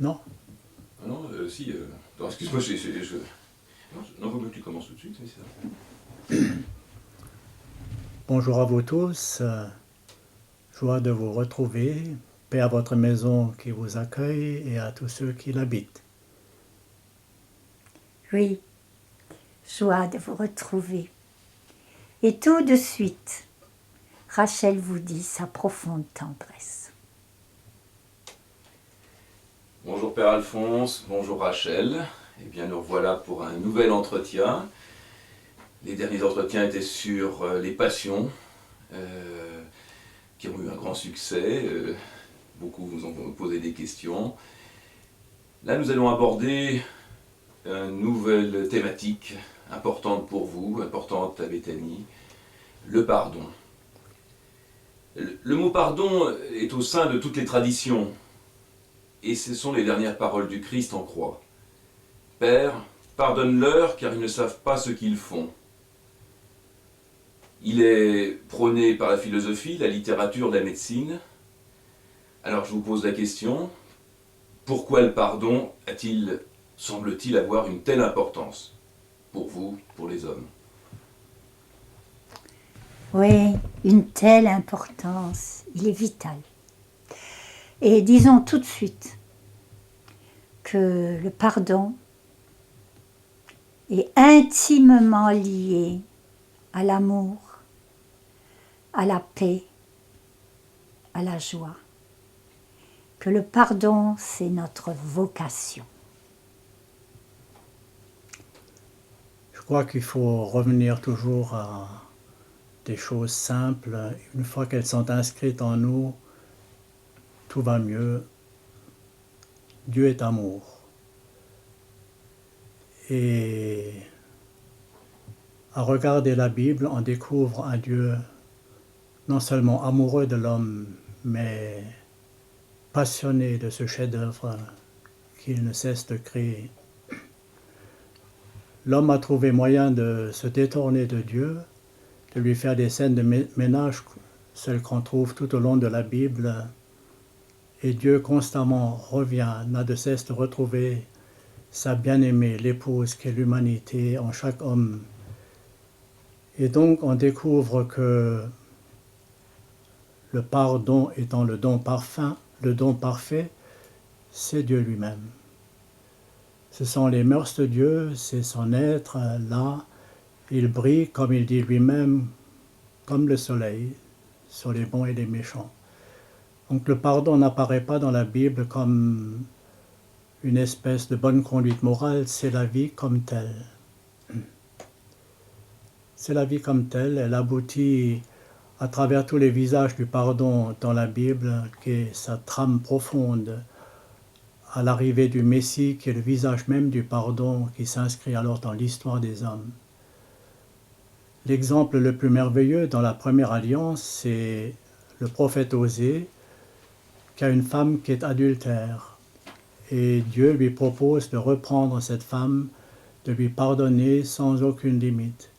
Non? Ah non, si. Attends, excuse-moi, non, faut que tu commences tout de suite, c'est ça. Bonjour à vous tous. Joie de vous retrouver. Paix à votre maison qui vous accueille et à tous ceux qui l'habitent. Oui, joie de vous retrouver. Et tout de suite, Rachel vous dit sa profonde tendresse. Bonjour Père Alphonse, bonjour Rachel. Eh bien, nous revoilà pour un nouvel entretien. Les derniers entretiens étaient sur les passions, qui ont eu un grand succès. Beaucoup vous ont posé des questions. Là, nous allons aborder une nouvelle thématique importante pour vous, importante à Béthanie, le pardon. Le mot pardon est au sein de toutes les traditions, et ce sont les dernières paroles du Christ en croix. Père, pardonne-leur car ils ne savent pas ce qu'ils font. Il est prôné par la philosophie, la littérature, la médecine. Alors je vous pose la question, pourquoi le pardon a-t-il, semble-t-il, avoir une telle importance pour vous, pour les hommes? Oui, une telle importance, il est vital. Et disons tout de suite que le pardon est intimement lié à l'amour, à la paix, à la joie. Que le pardon, c'est notre vocation. Je crois qu'il faut revenir toujours à des choses simples. Une fois qu'elles sont inscrites en nous, tout va mieux. Dieu est amour. Et à regarder la Bible, on découvre un Dieu non seulement amoureux de l'homme, mais passionné de ce chef-d'œuvre qu'il ne cesse de créer. L'homme a trouvé moyen de se détourner de Dieu, de lui faire des scènes de ménage, celles qu'on trouve tout au long de la Bible, et Dieu constamment revient, n'a de cesse de retrouver sa bien-aimée, l'épouse qu'est l'humanité en chaque homme. Et donc on découvre que le pardon étant le don parfait, c'est Dieu lui-même. Ce sont les mœurs de Dieu, c'est son être là. Il brille, comme il dit lui-même, comme le soleil, sur les bons et les méchants. Donc le pardon n'apparaît pas dans la Bible comme une espèce de bonne conduite morale, c'est la vie comme telle. C'est la vie comme telle, elle aboutit à travers tous les visages du pardon dans la Bible, qui est sa trame profonde, à l'arrivée du Messie, qui est le visage même du pardon, qui s'inscrit alors dans l'histoire des hommes. L'exemple le plus merveilleux dans la première alliance, c'est le prophète Osée, qui a une femme qui est adultère. Et Dieu lui propose de reprendre cette femme, de lui pardonner sans aucune limite.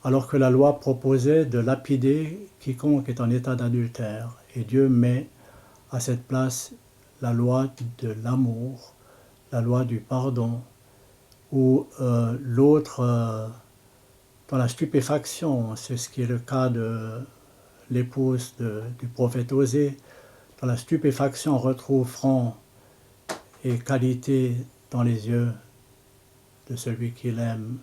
Alors que la loi proposait de lapider quiconque est en état d'adultère. Et Dieu met à cette place la loi de l'amour, la loi du pardon, où l'autre, dans la stupéfaction, c'est ce qui est le cas de l'épouse du prophète Osée, dans la stupéfaction retrouve front et qualité dans les yeux de celui qu'il aime.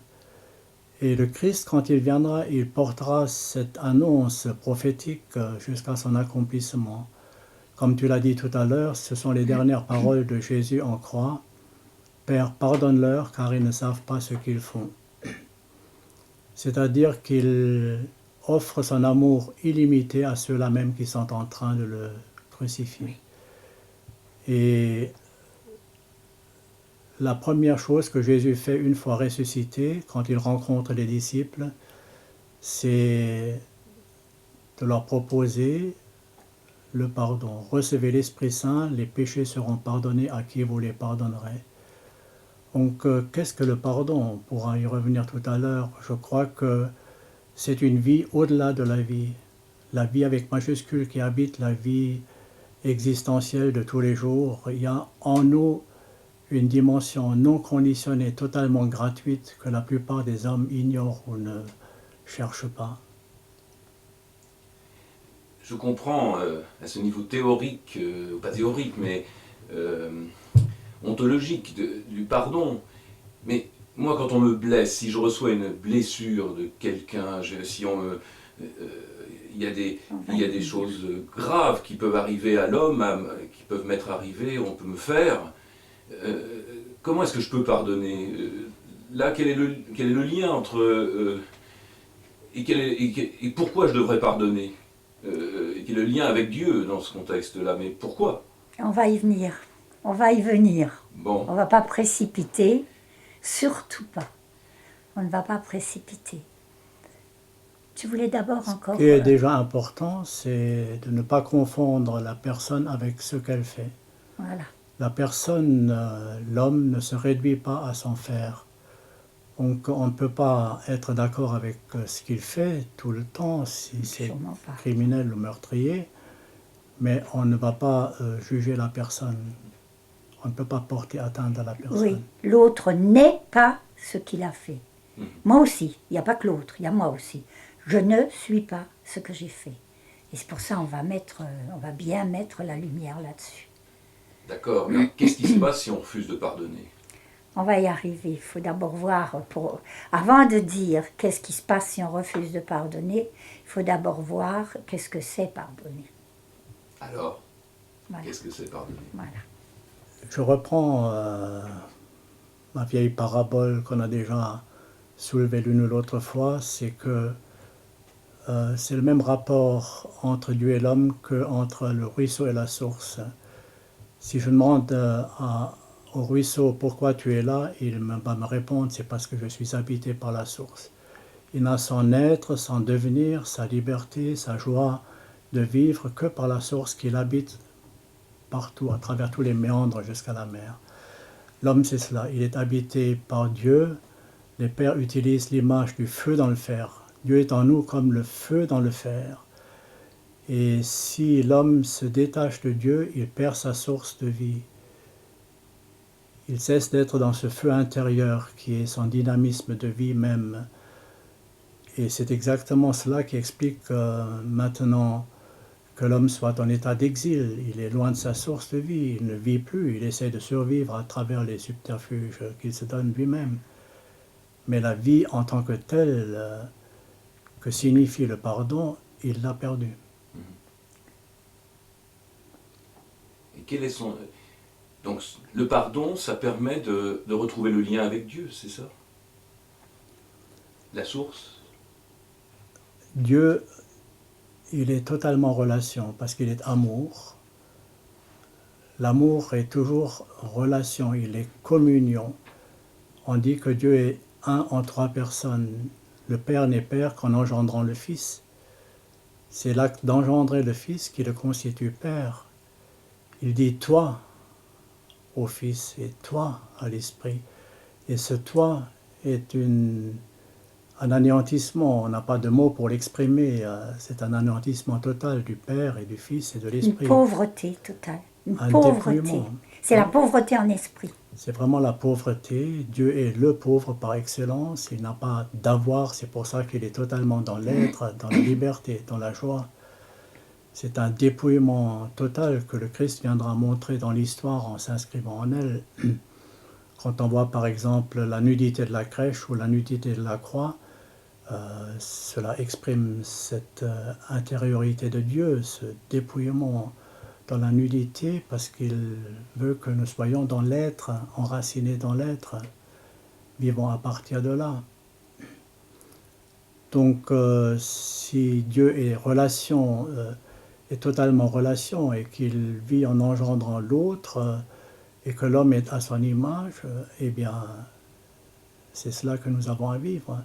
Et le Christ, quand il viendra, il portera cette annonce prophétique jusqu'à son accomplissement. Comme tu l'as dit tout à l'heure, ce sont les dernières paroles de Jésus en croix. Père, pardonne-leur car ils ne savent pas ce qu'ils font. C'est-à-dire qu'il offre son amour illimité à ceux-là même qui sont en train de le crucifier. Et la première chose que Jésus fait une fois ressuscité, quand il rencontre les disciples, c'est de leur proposer le pardon. Recevez l'Esprit Saint, les péchés seront pardonnés à qui vous les pardonnerez. Donc, qu'est-ce que le pardon? On pourra y revenir tout à l'heure. Je crois que c'est une vie au-delà de la vie avec majuscule qui habite la vie existentielle de tous les jours. Il y a en nous une dimension non conditionnée, totalement gratuite, que la plupart des hommes ignorent ou ne cherchent pas. Je comprends à ce niveau théorique, pas théorique, mais ontologique du pardon. Mais moi, quand on me blesse, si je reçois une blessure de quelqu'un, si on me... il y a des choses graves qui peuvent arriver à l'homme, qui peuvent m'être arrivées, on peut me faire. Comment est-ce que je peux pardonner là, quel est le lien entre... et pourquoi je devrais pardonner quel est le lien avec Dieu dans ce contexte-là? Mais pourquoi? On va y venir. On va y venir. Bon. On ne va pas précipiter. Surtout pas. On ne va pas précipiter. Tu voulais d'abord encore... Ce qui est déjà important, c'est de ne pas confondre la personne avec ce qu'elle fait. Voilà. La personne, l'homme, ne se réduit pas à son faire. Donc on ne peut pas être d'accord avec ce qu'il fait tout le temps, si c'est criminel ou meurtrier, mais on ne va pas juger la personne. On ne peut pas porter atteinte à la personne. Oui, l'autre n'est pas ce qu'il a fait. Moi aussi, il n'y a pas que l'autre, il y a moi aussi. Je ne suis pas ce que j'ai fait. Et c'est pour ça on va bien mettre la lumière là-dessus. D'accord, mais qu'est-ce qui se passe si on refuse de pardonner? On va y arriver. Il faut d'abord voir, avant de dire qu'est-ce qui se passe si on refuse de pardonner, il faut d'abord voir qu'est-ce que c'est pardonner. Alors, voilà. Qu'est-ce que c'est pardonner? Voilà. Je reprends ma vieille parabole qu'on a déjà soulevée l'une ou l'autre fois, c'est que c'est le même rapport entre Dieu et l'homme qu'entre le ruisseau et la source. Si je demande au ruisseau pourquoi tu es là, il va me répondre c'est parce que je suis habité par la source. Il n'a son être, son devenir, sa liberté, sa joie de vivre que par la source qu'il habite partout, à travers tous les méandres jusqu'à la mer. L'homme c'est cela, il est habité par Dieu. Les pères utilisent l'image du feu dans le fer. Dieu est en nous comme le feu dans le fer. Et si l'homme se détache de Dieu, il perd sa source de vie. Il cesse d'être dans ce feu intérieur qui est son dynamisme de vie même. Et c'est exactement cela qui explique maintenant que l'homme soit en état d'exil. Il est loin de sa source de vie, il ne vit plus, il essaie de survivre à travers les subterfuges qu'il se donne lui-même. Mais la vie en tant que telle, que signifie le pardon, il l'a perdue. Et quel est son... Donc le pardon, ça permet de retrouver le lien avec Dieu, c'est ça? La source? Dieu, il est totalement relation parce qu'il est amour. L'amour est toujours relation, il est communion. On dit que Dieu est un en trois personnes. Le Père n'est Père qu'en engendrant le Fils. C'est l'acte d'engendrer le Fils qui le constitue Père. Il dit toi au Fils et toi à l'Esprit. Et ce toi est un anéantissement, on n'a pas de mots pour l'exprimer, c'est un anéantissement total du Père et du Fils et de l'Esprit. Une pauvreté totale, Un pauvreté. dépouillement. C'est la pauvreté en esprit. C'est vraiment la pauvreté. Dieu est le pauvre par excellence, il n'a pas d'avoir, c'est pour ça qu'il est totalement dans l'être, dans la liberté, dans la joie. C'est un dépouillement total que le Christ viendra montrer dans l'histoire en s'inscrivant en elle. Quand on voit par exemple la nudité de la crèche ou la nudité de la croix, cela exprime cette intériorité de Dieu, ce dépouillement dans la nudité, parce qu'il veut que nous soyons dans l'être, enracinés dans l'être, vivant à partir de là. Donc si Dieu est relation, est totalement relation, et qu'il vit en engendrant l'autre, et que l'homme est à son image, eh bien, c'est cela que nous avons à vivre.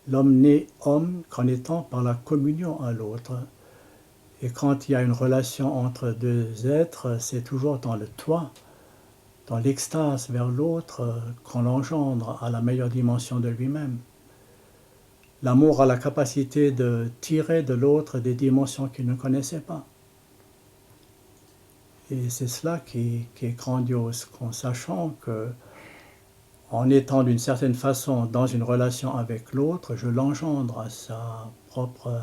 L'homme n'est homme qu'en étant par la communion à l'autre. Et quand il y a une relation entre deux êtres, c'est toujours dans le toi, dans l'extase vers l'autre, qu'on l'engendre à la meilleure dimension de lui-même. L'amour a la capacité de tirer de l'autre des dimensions qu'il ne connaissait pas. Et c'est cela qui est grandiose, qu'en sachant que, en étant d'une certaine façon dans une relation avec l'autre, je l'engendre à sa propre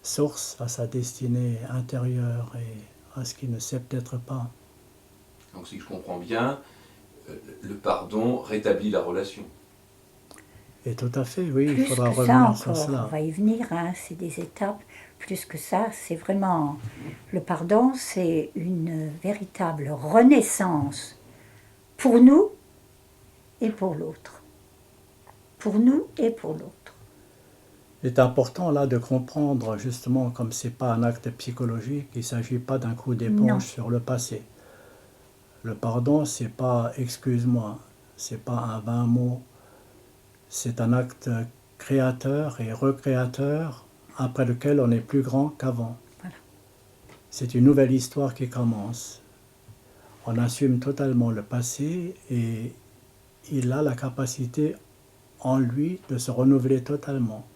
source, à sa destinée intérieure et à ce qu'il ne sait peut-être pas. Donc si je comprends bien, le pardon rétablit la relation. Et tout à fait, oui, il Plus faudra que ça revenir sur encore, on cela. va y venir, hein, c'est des étapes. Plus que ça, c'est vraiment... Le pardon, c'est une véritable renaissance pour nous et pour l'autre. Pour nous et pour l'autre. Il est important là de comprendre justement comme c'est pas un acte psychologique, il ne s'agit pas d'un coup Non. d'éponge sur le passé. Le pardon, c'est pas excuse-moi, c'est pas un vain mot, c'est un acte créateur et recréateur après lequel on est plus grand qu'avant. Voilà. C'est une nouvelle histoire qui commence. On assume totalement le passé et il a la capacité en lui de se renouveler totalement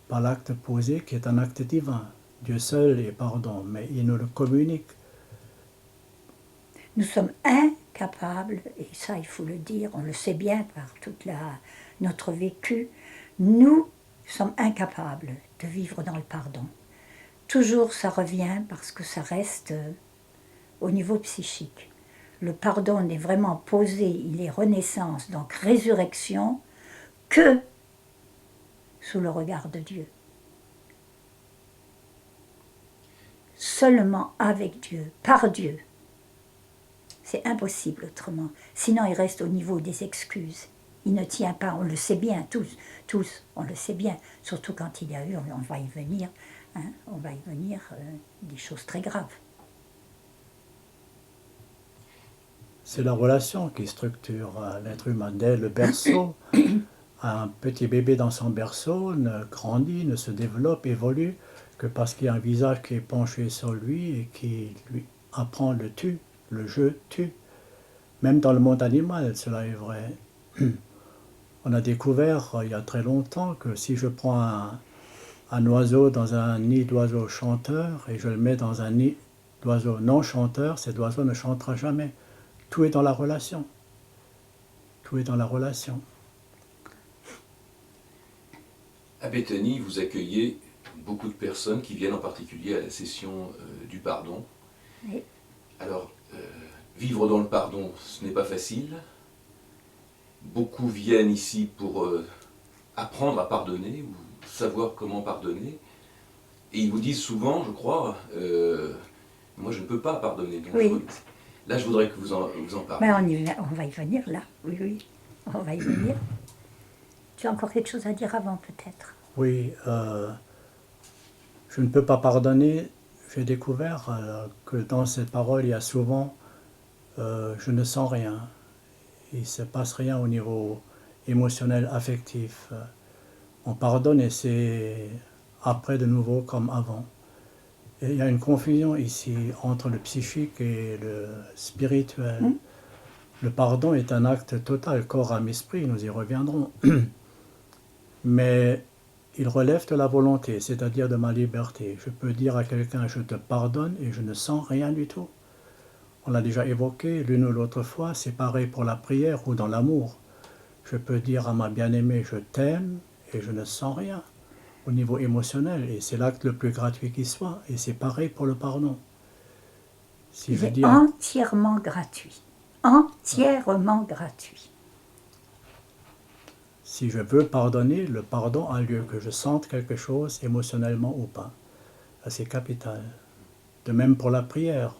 par l'acte posé qui est un acte divin. Dieu seul est pardon, mais il nous le communique. Nous sommes incapables, et ça il faut le dire, on le sait bien par notre vécu, nous sommes incapables de vivre dans le pardon. Toujours ça revient parce que ça reste au niveau psychique. Le pardon n'est vraiment posé, il est renaissance, donc résurrection, que sous le regard de Dieu. Seulement avec Dieu, par Dieu. C'est impossible autrement. Sinon, il reste au niveau des excuses. Il ne tient pas, on le sait bien, tous, on le sait bien. Surtout quand il y a eu, on va y venir, hein, des choses très graves. C'est la relation qui structure l'être humain. Dès le berceau, un petit bébé dans son berceau ne grandit, ne se développe, évolue que parce qu'il y a un visage qui est penché sur lui et qui lui apprend le tu, le je tu. Même dans le monde animal, cela est vrai. On a découvert il y a très longtemps que si je prends un oiseau dans un nid d'oiseau chanteur et je le mets dans un nid d'oiseau non chanteur, cet oiseau ne chantera jamais. Tout est dans la relation. Tout est dans la relation. À Béthanie, vous accueillez beaucoup de personnes qui viennent en particulier à la session du pardon. Oui. Alors, vivre dans le pardon, ce n'est pas facile. Beaucoup viennent ici pour apprendre à pardonner ou savoir comment pardonner. Et ils vous disent souvent, je crois, moi je ne peux pas pardonner. Donc Oui. là, je voudrais que vous en parliez. Mais on va y venir là, oui, on va y venir. Tu as encore quelque chose à dire avant peut-être? Oui, je ne peux pas pardonner. J'ai découvert que dans cette parole, il y a souvent je ne sens rien. Il ne se passe rien au niveau émotionnel, affectif. On pardonne et c'est après de nouveau comme avant. Et il y a une confusion ici entre le psychique et le spirituel. Le pardon est un acte total, corps, âme, esprit, nous y reviendrons. Mais il relève de la volonté, c'est-à-dire de ma liberté. Je peux dire à quelqu'un je te pardonne et je ne sens rien du tout. On l'a déjà évoqué l'une ou l'autre fois, c'est pareil pour la prière ou dans l'amour. Je peux dire à ma bien-aimée je t'aime et je ne sens rien au niveau émotionnel et c'est l'acte le plus gratuit qui soit et c'est pareil pour le pardon. Si je Il est dis entièrement gratuit. Entièrement gratuit. Si je veux pardonner, le pardon a lieu, que je sente quelque chose émotionnellement ou pas. C'est capital. De même pour la prière.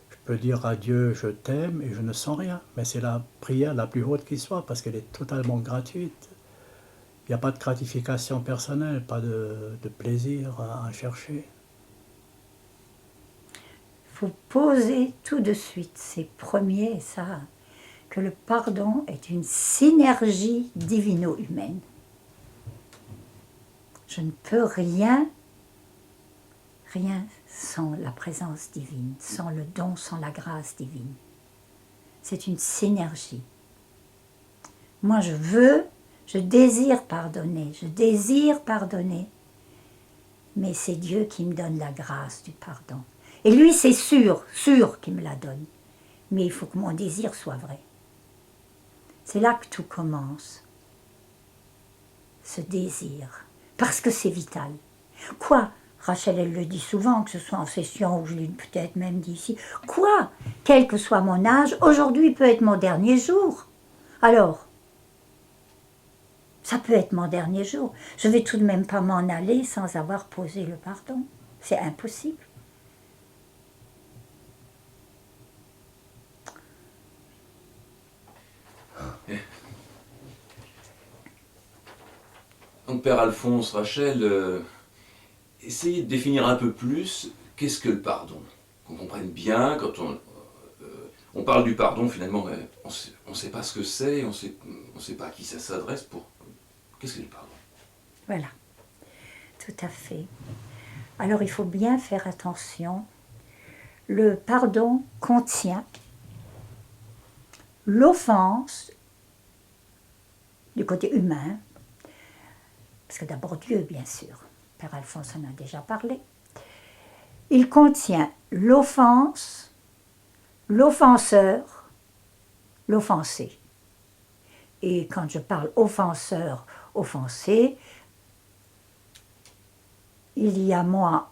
Je peux dire à Dieu je t'aime et je ne sens rien, mais c'est la prière la plus haute qui soit parce qu'elle est totalement gratuite. Il n'y a pas de gratification personnelle, pas de plaisir à chercher. Il faut poser tout de suite, c'est premier ça, que le pardon est une synergie divino-humaine. Je ne peux rien sans la présence divine, sans le don, sans la grâce divine. C'est une synergie. Moi je désire pardonner, mais c'est Dieu qui me donne la grâce du pardon. Et lui, c'est sûr, sûr qu'il me la donne. Mais il faut que mon désir soit vrai. C'est là que tout commence. Ce désir. Parce que c'est vital. Quoi? Rachel, elle le dit souvent, que ce soit en session ou je l'ai peut-être même dit ici. Quoi? Quel que soit mon âge, aujourd'hui peut être mon dernier jour. Alors, ça peut être mon dernier jour. Je ne vais tout de même pas m'en aller sans avoir posé le pardon. C'est impossible. Donc, Père Alphonse, Rachel, essayez de définir un peu plus qu'est-ce que le pardon. Qu'on comprenne bien, quand on parle du pardon, finalement, on ne sait pas ce que c'est, on sait pas à qui ça s'adresse. Qu'est-ce que le pardon? Voilà, tout à fait. Alors il faut bien faire attention. Le pardon contient l'offense du côté humain, parce que d'abord Dieu, bien sûr, Père Alphonse en a déjà parlé. Il contient l'offense, l'offenseur, l'offensé. Et quand je parle offenseur, offensé, il y a moi,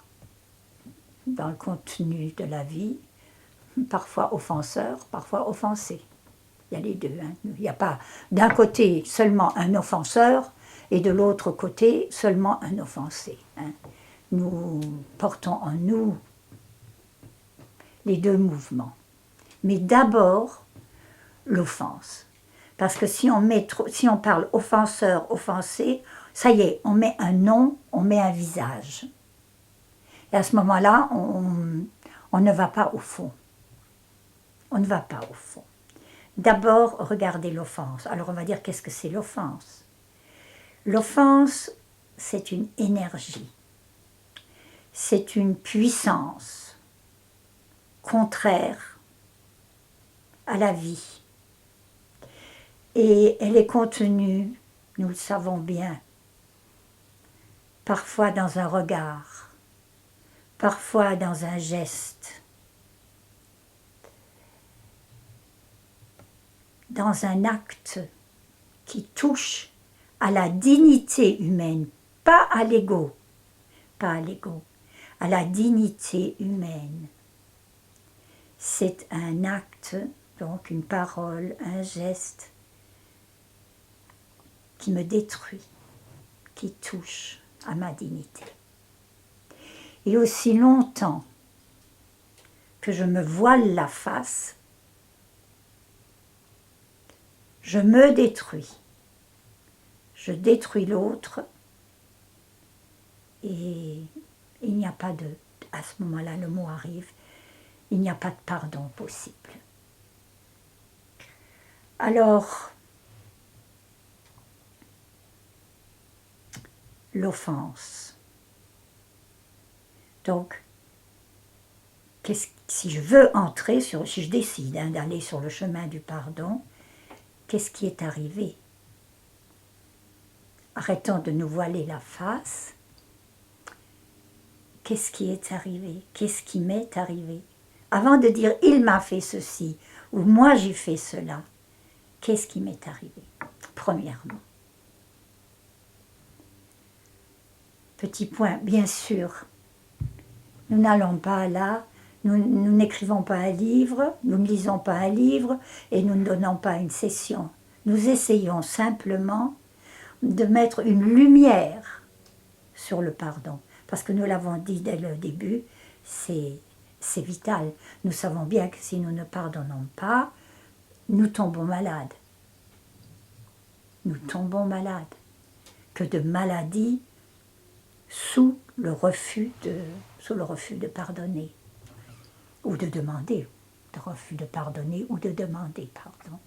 dans le contenu de la vie, parfois offenseur, parfois offensé. Il y a les deux. Hein. Il n'y a pas d'un côté seulement un offenseur et de l'autre côté seulement un offensé. Hein. Nous portons en nous les deux mouvements. Mais d'abord, l'offense. Parce que si on parle offenseur, offensé, ça y est, on met un nom, on met un visage. Et à ce moment-là, on ne va pas au fond. On ne va pas au fond. D'abord, regardez l'offense. Alors on va dire, qu'est-ce que c'est l'offense? L'offense, c'est une énergie. C'est une puissance contraire à la vie. Et elle est contenue, nous le savons bien, parfois dans un regard, parfois dans un geste, dans un acte qui touche à la dignité humaine, pas à l'ego, à la dignité humaine. C'est un acte, donc une parole, un geste qui me détruit, qui touche à ma dignité. Et aussi longtemps que je me voile la face, je me détruis. Je détruis l'autre et il n'y a pas de... À ce moment-là, le mot arrive, il n'y a pas de pardon possible. Alors, l'offense. Donc, si je veux entrer, si je décide d'aller sur le chemin du pardon, qu'est-ce qui est arrivé? Arrêtons de nous voiler la face. Qu'est-ce qui est arrivé? Qu'est-ce qui m'est arrivé? Avant de dire « il m'a fait ceci » ou « moi j'ai fait cela », qu'est-ce qui m'est arrivé? Premièrement. Petit point, bien sûr, nous n'allons pas là, nous n'écrivons pas un livre, nous ne lisons pas un livre et nous ne donnons pas une session. Nous essayons simplement de mettre une lumière sur le pardon. Parce que nous l'avons dit dès le début, c'est vital. Nous savons bien que si nous ne pardonnons pas, nous tombons malades. Nous tombons malades. Que de maladies sous le refus de pardonner. Ou de demander. De refus de pardonner ou de demander pardon.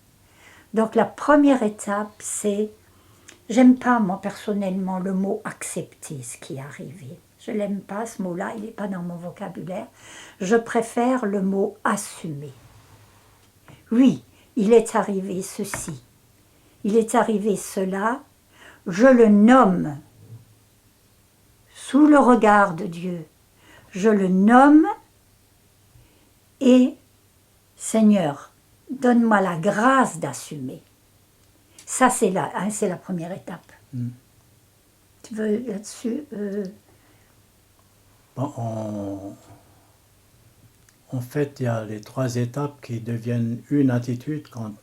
Donc la première étape, c'est... J'aime pas, moi, personnellement, le mot « accepter » ce qui est arrivé. Je l'aime pas, ce mot-là, il n'est pas dans mon vocabulaire. Je préfère le mot « assumer ». Oui, il est arrivé ceci. Il est arrivé cela. Je le nomme sous le regard de Dieu. Je le nomme Et, Seigneur, donne-moi la grâce d'assumer. Ça, c'est la première étape. Tu veux là-dessus Bon, en fait, il y a les 3 étapes qui deviennent une attitude quand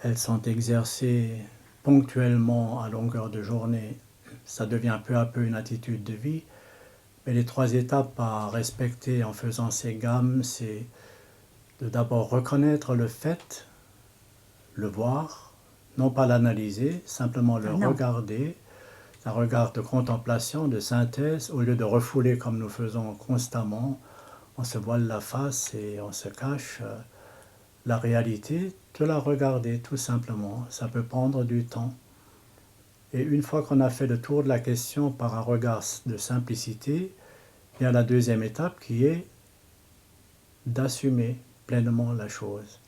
elles sont exercées ponctuellement à longueur de journée. Ça devient peu à peu une attitude de vie. Mais les 3 étapes à respecter en faisant ces gammes, c'est de d'abord reconnaître le fait, le voir, non pas l'analyser, simplement le regarder, un regard de contemplation, de synthèse, au lieu de refouler comme nous faisons constamment, on se voile la face et on se cache la réalité, de la regarder tout simplement. Ça peut prendre du temps. Et une fois qu'on a fait le tour de la question par un regard de simplicité, il y a la deuxième étape qui est d'assumer pleinement la chose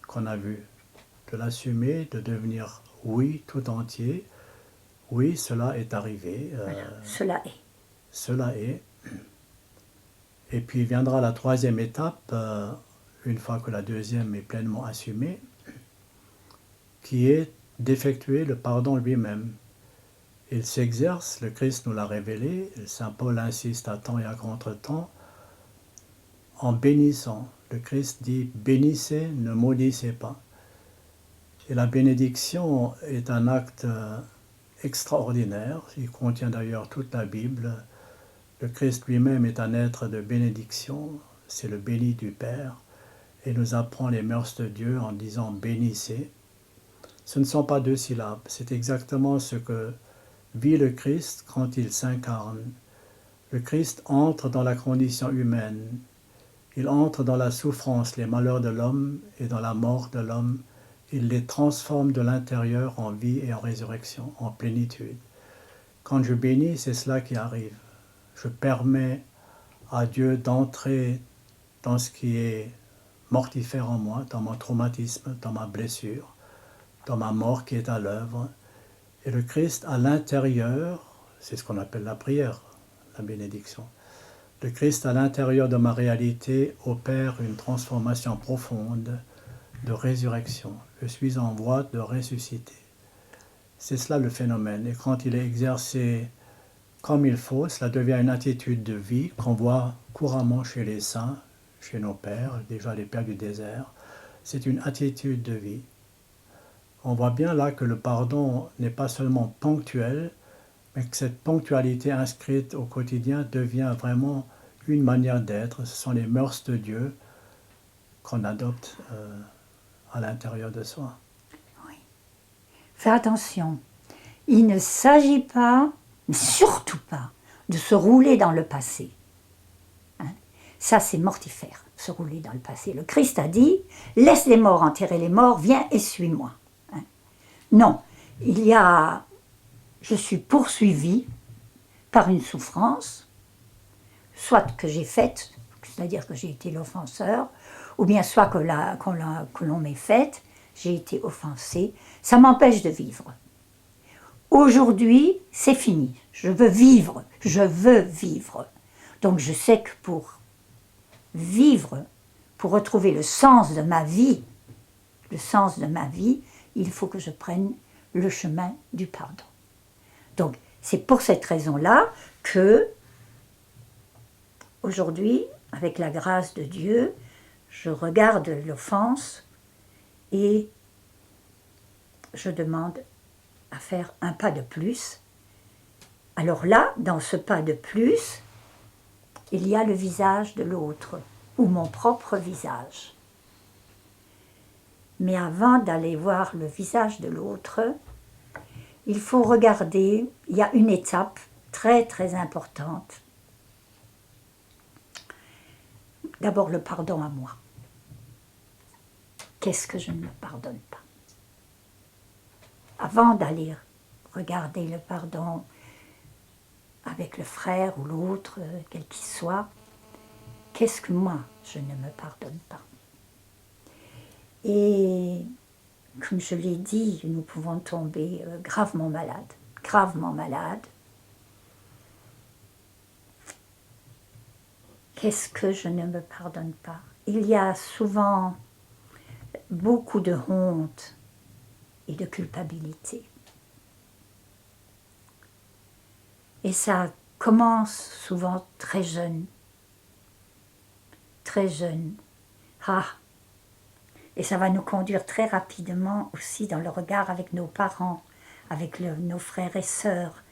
qu'on a vue, de l'assumer, de devenir oui tout entier. Oui, cela est arrivé. Cela est. Cela est. Et puis viendra la troisième étape, une fois que la deuxième est pleinement assumée, qui est d'effectuer le pardon lui-même. Il s'exerce, le Christ nous l'a révélé, Saint Paul insiste à temps et à contre-temps, en bénissant. Le Christ dit « bénissez, ne maudissez pas ». Et la bénédiction est un acte extraordinaire, il contient d'ailleurs toute la Bible. Le Christ lui-même est un être de bénédiction, c'est le béni du Père, et nous apprend les mœurs de Dieu en disant « bénissez ». Ce ne sont pas 2 syllabes, c'est exactement ce que vit le Christ quand il s'incarne. Le Christ entre dans la condition humaine, il entre dans la souffrance, les malheurs de l'homme et dans la mort de l'homme. Il les transforme de l'intérieur en vie et en résurrection, en plénitude. Quand je bénis, c'est cela qui arrive. Je permets à Dieu d'entrer dans ce qui est mortifère en moi, dans mon traumatisme, dans ma blessure, dans ma mort qui est à l'œuvre. Et le Christ, à l'intérieur, c'est ce qu'on appelle la prière, la bénédiction. Le Christ, à l'intérieur de ma réalité, opère une transformation profonde de résurrection. Je suis en voie de ressusciter. C'est cela le phénomène. Et quand il est exercé comme il faut, cela devient une attitude de vie qu'on voit couramment chez les saints, chez nos pères, déjà les pères du désert. C'est une attitude de vie. On voit bien là que le pardon n'est pas seulement ponctuel, mais que cette ponctualité inscrite au quotidien devient vraiment une manière d'être. Ce sont les mœurs de Dieu qu'on adopte à l'intérieur de soi. Oui. Fais attention. Il ne s'agit pas, mais surtout pas, de se rouler dans le passé. Hein? Ça, c'est mortifère, se rouler dans le passé. Le Christ a dit, laisse les morts enterrer les morts, viens et suis-moi. Hein? Non, je suis poursuivi par une souffrance, soit que j'ai faite, c'est-à-dire que j'ai été l'offenseur, ou bien soit que l'on m'ait faite, j'ai été offensé, ça m'empêche de vivre. Aujourd'hui, c'est fini, je veux vivre. Donc je sais que pour vivre, pour retrouver le sens de ma vie, il faut que je prenne le chemin du pardon. Donc c'est pour cette raison-là que, aujourd'hui, avec la grâce de Dieu, je regarde l'offense et je demande à faire un pas de plus. Alors là, dans ce pas de plus, il y a le visage de l'autre, ou mon propre visage. Mais avant d'aller voir le visage de l'autre, il faut regarder, il y a une étape très très importante. D'abord le pardon à moi. Qu'est-ce que je ne me pardonne pas? Avant d'aller regarder le pardon avec le frère ou l'autre, quel qu'il soit, qu'est-ce que moi je ne me pardonne pas? Et comme je l'ai dit, nous pouvons tomber gravement malades. Qu'est-ce que je ne me pardonne pas? il y a souvent beaucoup de honte et de culpabilité. Et ça commence souvent très jeune. Très jeune. Ah! Et ça va nous conduire très rapidement aussi dans le regard avec nos parents, avec nos frères et sœurs.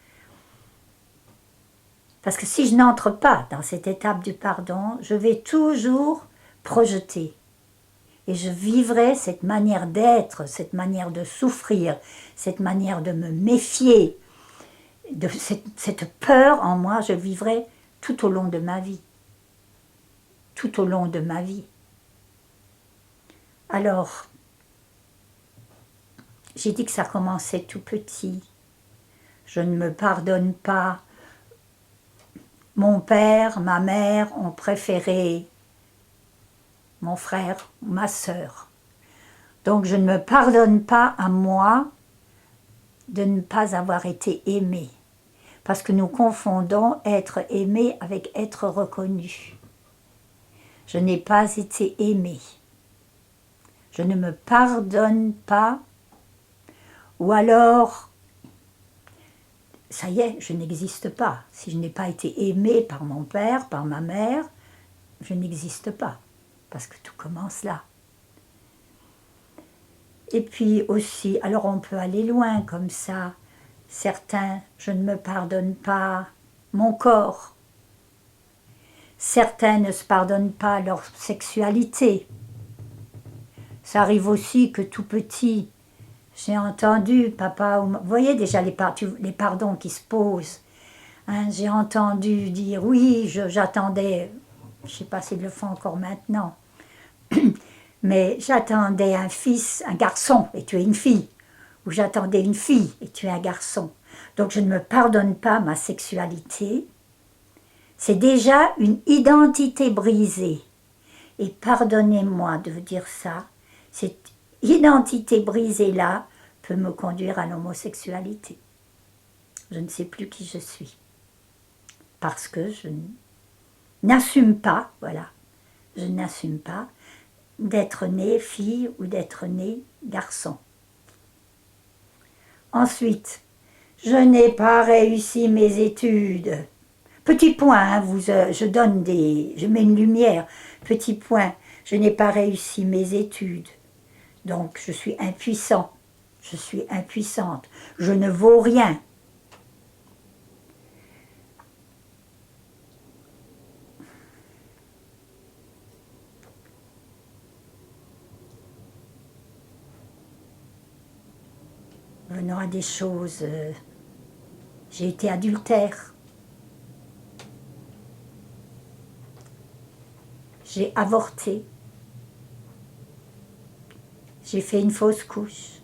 Parce que si je n'entre pas dans cette étape du pardon, je vais toujours projeter. Et je vivrai cette manière d'être, cette manière de souffrir, cette manière de me méfier, de cette peur en moi, je vivrai tout au long de ma vie. Tout au long de ma vie. Alors, j'ai dit que ça commençait tout petit. Je ne me pardonne pas. Mon père, ma mère ont préféré mon frère ou ma sœur. Donc je ne me pardonne pas à moi de ne pas avoir été aimée. Parce que nous confondons être aimé avec être reconnu. Je n'ai pas été aimée. Je ne me pardonne pas. Ou alors, ça y est, je n'existe pas. Si je n'ai pas été aimée par mon père, par ma mère, je n'existe pas. Parce que tout commence là. Et puis aussi, alors on peut aller loin comme ça. Certains, je ne me pardonne pas mon corps. Certains ne se pardonnent pas leur sexualité. Ça arrive aussi que tout petit, j'ai entendu papa, vous voyez déjà les pardons qui se posent. Hein, j'ai entendu dire oui, j'attendais, je ne sais pas s'ils le font encore maintenant, mais j'attendais un fils, un garçon, et tu es une fille. Ou j'attendais une fille, et tu es un garçon. Donc je ne me pardonne pas ma sexualité. C'est déjà une identité brisée. Et pardonnez-moi de vous dire ça, cette identité brisée-là peut me conduire à l'homosexualité. Je ne sais plus qui je suis. Parce que je n'assume pas, voilà, je n'assume pas d'être née fille ou d'être née garçon. Ensuite, je n'ai pas réussi mes études. Petit point, hein, je mets une lumière. Petit point, je n'ai pas réussi mes études. Donc je suis impuissant. Je suis impuissante. Je ne vaux rien. Venons à des choses. J'ai été adultère. J'ai avorté. J'ai fait une fausse couche.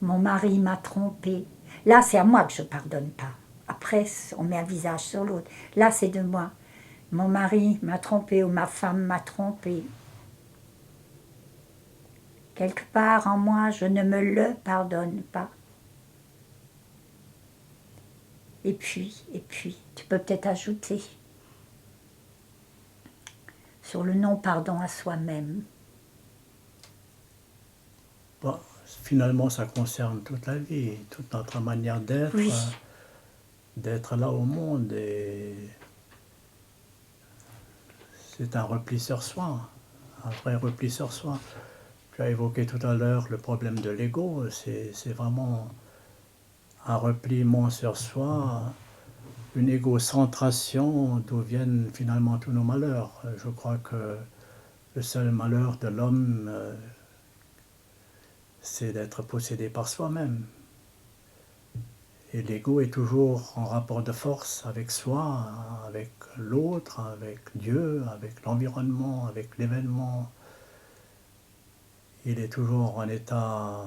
Mon mari m'a trompée. Là, c'est à moi que je ne pardonne pas. Après, on met un visage sur l'autre. Là, c'est de moi. Mon mari m'a trompée ou ma femme m'a trompée. Quelque part en moi, je ne me le pardonne pas. Et puis, tu peux peut-être ajouter sur le non-pardon à soi-même. Bon, finalement, ça concerne toute la vie, toute notre manière d'être, Oui. D'être là au monde. Et c'est un repli sur soi, un vrai repli sur soi. Tu as évoqué tout à l'heure le problème de l'ego, c'est vraiment un repliement sur soi, une égocentration d'où viennent finalement tous nos malheurs. Je crois que le seul malheur de l'homme, c'est d'être possédé par soi-même. Et l'ego est toujours en rapport de force avec soi, avec l'autre, avec Dieu, avec l'environnement, avec l'événement. Il est toujours en état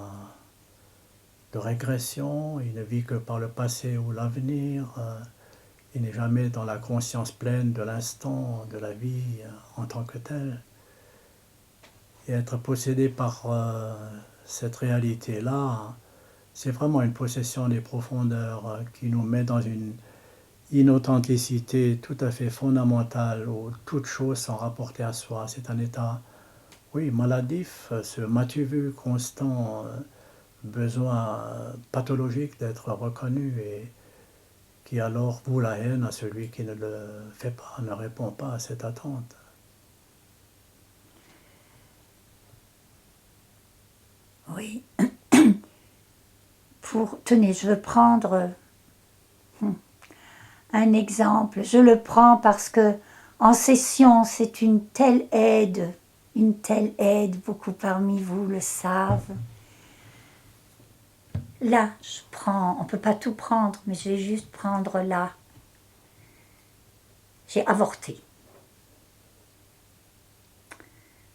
de régression, il ne vit que par le passé ou l'avenir, il n'est jamais dans la conscience pleine de l'instant, de la vie en tant que telle. Et être possédé par cette réalité-là, c'est vraiment une possession des profondeurs qui nous met dans une inauthenticité tout à fait fondamentale où toutes choses sont rapportées à soi. C'est un état, oui, maladif, ce m'as-tu-vu constant, besoin pathologique d'être reconnu et qui alors voue la haine à celui qui ne le fait pas, ne répond pas à cette attente. Oui. Tenez, je veux prendre un exemple. Je le prends parce que en session, c'est une telle aide, beaucoup parmi vous le savent. Là, je prends, on ne peut pas tout prendre, mais je vais juste prendre là. J'ai avorté.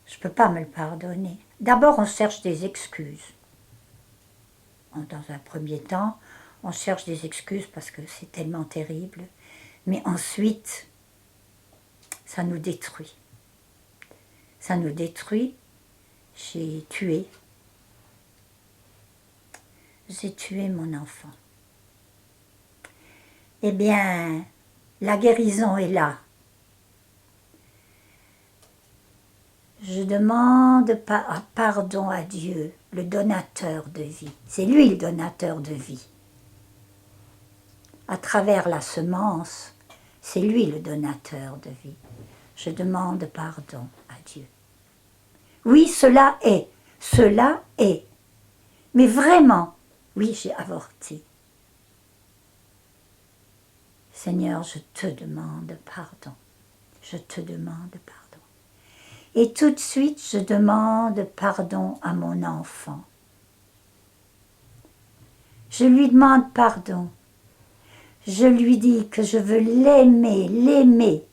Je ne peux pas me le pardonner. D'abord, on cherche des excuses. Dans un premier temps, on cherche des excuses parce que c'est tellement terrible. Mais ensuite, ça nous détruit. Ça nous détruit. J'ai tué mon enfant. Eh bien, la guérison est là. Je demande pardon à Dieu, le donateur de vie. C'est lui le donateur de vie. À travers la semence, c'est lui le donateur de vie. Je demande pardon à Dieu. Oui, cela est. Mais vraiment, oui, j'ai avorté. Seigneur, je te demande pardon. Je te demande pardon. Et tout de suite, je demande pardon à mon enfant. Je lui demande pardon. Je lui dis que je veux l'aimer,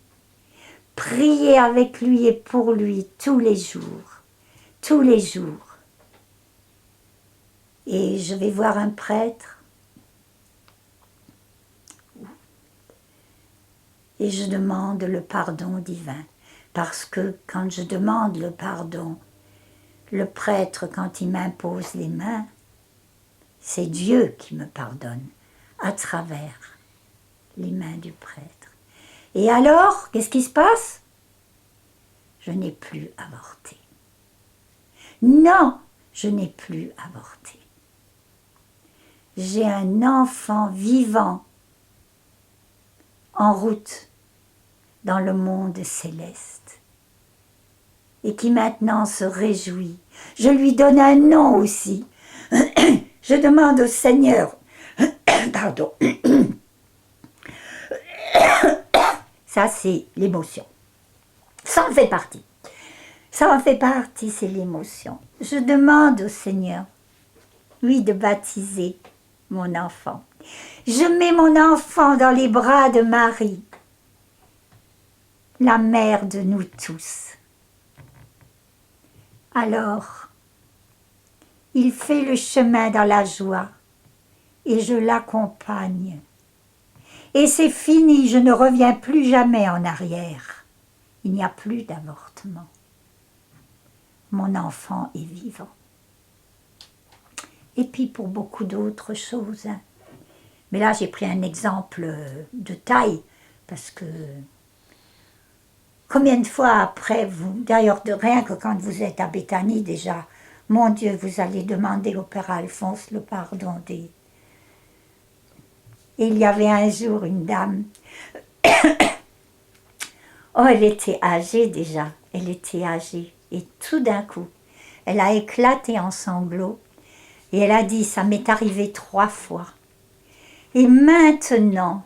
prier avec lui et pour lui tous les jours. Et je vais voir un prêtre et je demande le pardon divin. Parce que quand je demande le pardon, le prêtre, quand il m'impose les mains, c'est Dieu qui me pardonne à travers les mains du prêtre. Et alors, qu'est-ce qui se passe? Je n'ai plus avorté. Non, je n'ai plus avorté. J'ai un enfant vivant en route dans le monde céleste et qui maintenant se réjouit. Je lui donne un nom aussi. Je demande au Seigneur, pardon, ça c'est l'émotion. Ça en fait partie. C'est l'émotion. Je demande au Seigneur, oui, de baptiser mon enfant. Je mets mon enfant dans les bras de Marie, la mère de nous tous. Alors, il fait le chemin dans la joie et je l'accompagne. Et c'est fini, je ne reviens plus jamais en arrière. Il n'y a plus d'avortement. Mon enfant est vivant. Et puis pour beaucoup d'autres choses. Mais là, j'ai pris un exemple de taille, parce que combien de fois après, d'ailleurs, de rien que quand vous êtes à Béthanie déjà, mon Dieu, vous allez demander au Père Alphonse le pardon des... Et il y avait un jour une dame, oh, elle était âgée déjà, et tout d'un coup, elle a éclaté en sanglots, et elle a dit, ça m'est arrivé 3 fois. Et maintenant,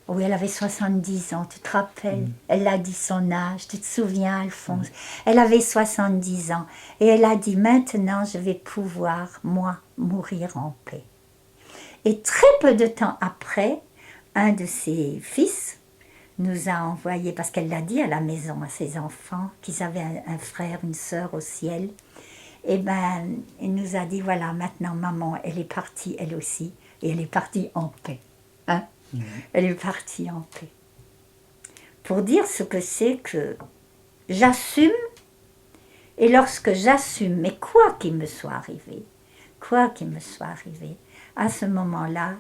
oui, elle avait 70 ans, tu te rappelles? Elle a dit son âge, tu te souviens, Alphonse? Elle avait 70 ans. Et elle a dit, maintenant, je vais pouvoir, moi, mourir en paix. Et très peu de temps après, un de ses fils nous a envoyé, parce qu'elle l'a dit à la maison, à ses enfants, qu'ils avaient un frère, une sœur au ciel. Et ben, il nous a dit, voilà, maintenant, maman, elle est partie, elle aussi, et elle est partie en paix. Hein? Elle est partie en paix. Pour dire ce que c'est que j'assume, et lorsque j'assume, mais quoi qu'il me soit arrivé, à ce moment-là,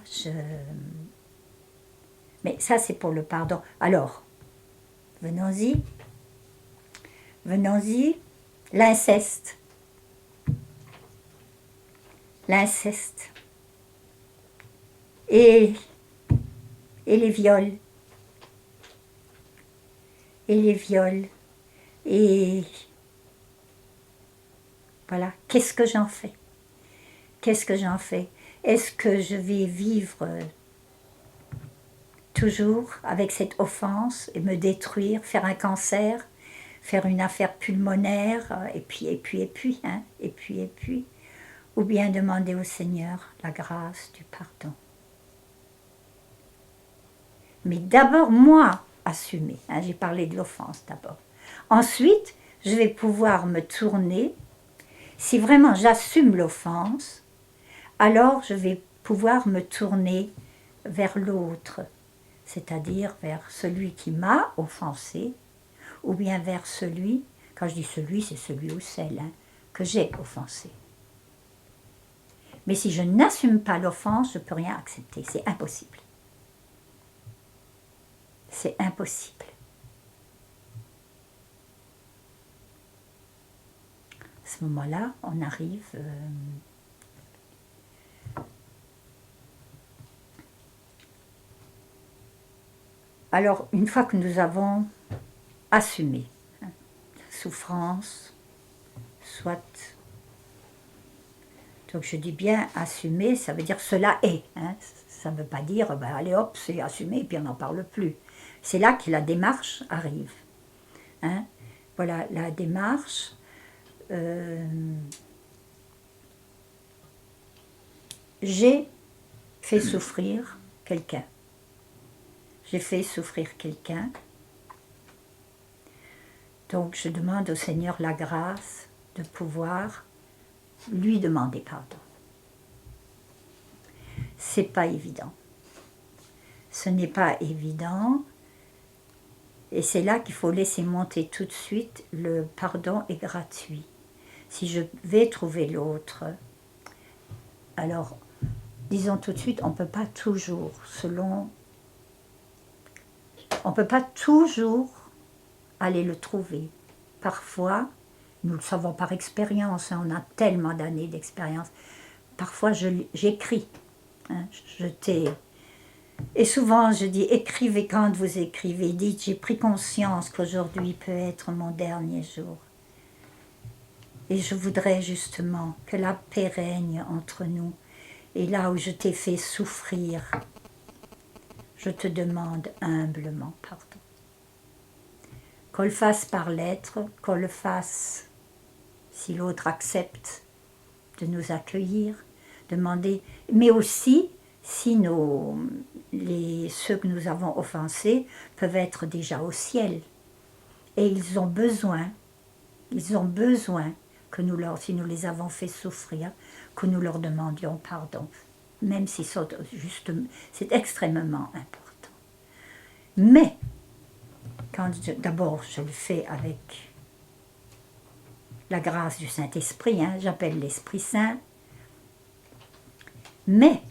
Mais ça, c'est pour le pardon. Alors, venons-y. Venons-y. L'inceste. L'inceste. Et les viols. Et les viols. Et voilà. Qu'est-ce que j'en fais? Qu'est-ce que j'en fais? Est-ce que je vais vivre toujours avec cette offense et me détruire, faire un cancer, faire une affaire pulmonaire, et puis, ou bien demander au Seigneur la grâce du pardon. Mais d'abord, moi, assumer. J'ai parlé de l'offense d'abord. Ensuite, je vais pouvoir me tourner. Si vraiment j'assume l'offense, alors je vais pouvoir me tourner vers l'autre, c'est-à-dire vers celui qui m'a offensé, ou bien vers celui, quand je dis celui, c'est celui ou celle que j'ai offensé. Mais si je n'assume pas l'offense, je ne peux rien accepter, c'est impossible. C'est impossible. À ce moment-là, on arrive... Alors, une fois que nous avons assumé la souffrance, soit... Donc je dis bien assumer, ça veut dire cela est. Ça ne veut pas dire, allez hop, c'est assumé et puis on n'en parle plus. C'est là que la démarche arrive. Voilà, la démarche... j'ai fait souffrir quelqu'un. J'ai fait souffrir quelqu'un. Donc je demande au Seigneur la grâce de pouvoir lui demander pardon. C'est pas évident. Ce n'est pas évident. Et c'est là qu'il faut laisser monter tout de suite. Le pardon est gratuit. Si je vais trouver l'autre, alors disons tout de suite, on ne peut pas toujours, on ne peut pas toujours aller le trouver. Parfois, nous le savons par expérience, on a tellement d'années d'expérience. Parfois, j'écris. Et souvent, je dis, écrivez quand vous écrivez. Dites, j'ai pris conscience qu'aujourd'hui peut être mon dernier jour. Et je voudrais justement que la paix règne entre nous. Et là où je t'ai fait souffrir, je te demande humblement pardon. Qu'on le fasse par lettre, qu'on le fasse si l'autre accepte de nous accueillir, demander, mais aussi si ceux que nous avons offensés peuvent être déjà au ciel. Et ils ont besoin que si nous les avons fait souffrir, que nous leur demandions pardon, même si c'est extrêmement important. Mais, d'abord je le fais avec la grâce du Saint-Esprit, j'appelle l'Esprit Saint, mais